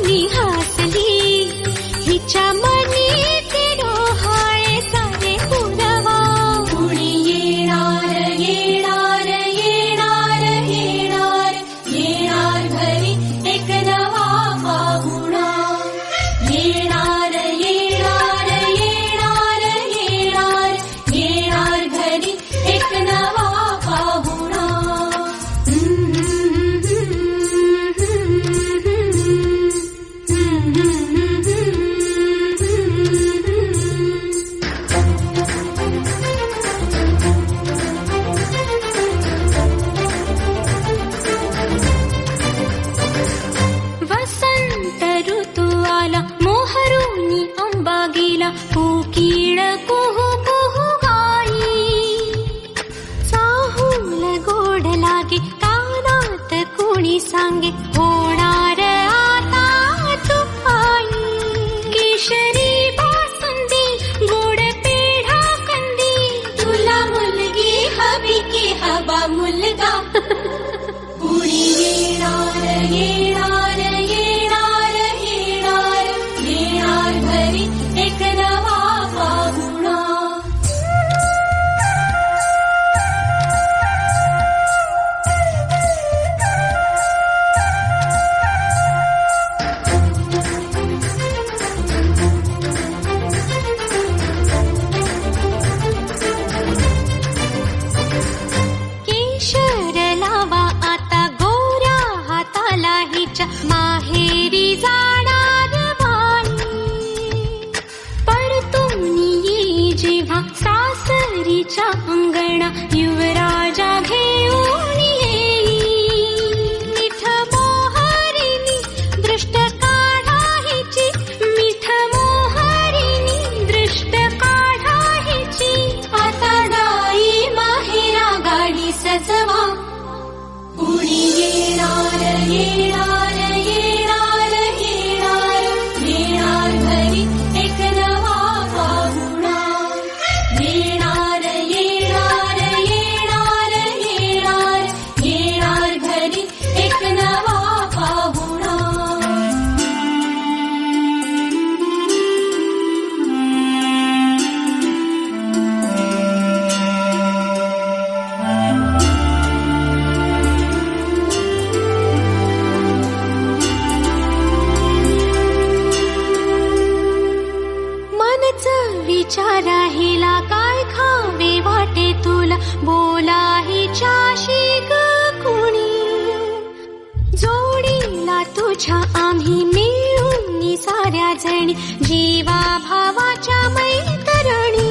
कुणी हसली, हिच्या मनी डोहाळे सारे पुरवा. कुणी येणार येणार येणार येणार येणार घरी एक नवा पाहुणा. येणार येणार येणार येणार येणार घरी एक नवा पाहुणा. वसंत ऋतू आला, मोहरुनी आंबा गेला, कोकिळ कुहू कुहू गाई. चाहूल गोड लागे, कानात कोणी सांगे, होणार आता तू आई. केशरी बासुंदी, गोड पेढा कंदी, तुला मुलगी हवी की हवा मुलगा. कुणी येणार येणार येणार येणार येणार घरी एक नवा पाहुणा. केशर लावा आता गोऱ्या हाताला हिच्या, माहेरी जाणार बाई. परतून येई जेव्हा सासरीच्या अंगणा, युवराजा घेऊन येई. मिठ मोहरिणी दृष्ट काढा हिची, मिठ मोहरिणी दृष्ट काढा हिची. आता जाई माहेरा गाडी सजवा. कुणी येणार येणार येणार येणार येणार घरी एक नवा पाहुणा. येणार येणार येणार येणार येणार घरी एक नवा पाहुणा. मनच विचार हिला, काय खावे वाटे तुला, बोला हिच्याशी ग कुणी. जोडीला तुझ्या आम्ही मिळून साऱ्या जणी, जीवा भावाच्या मैत्रिणी.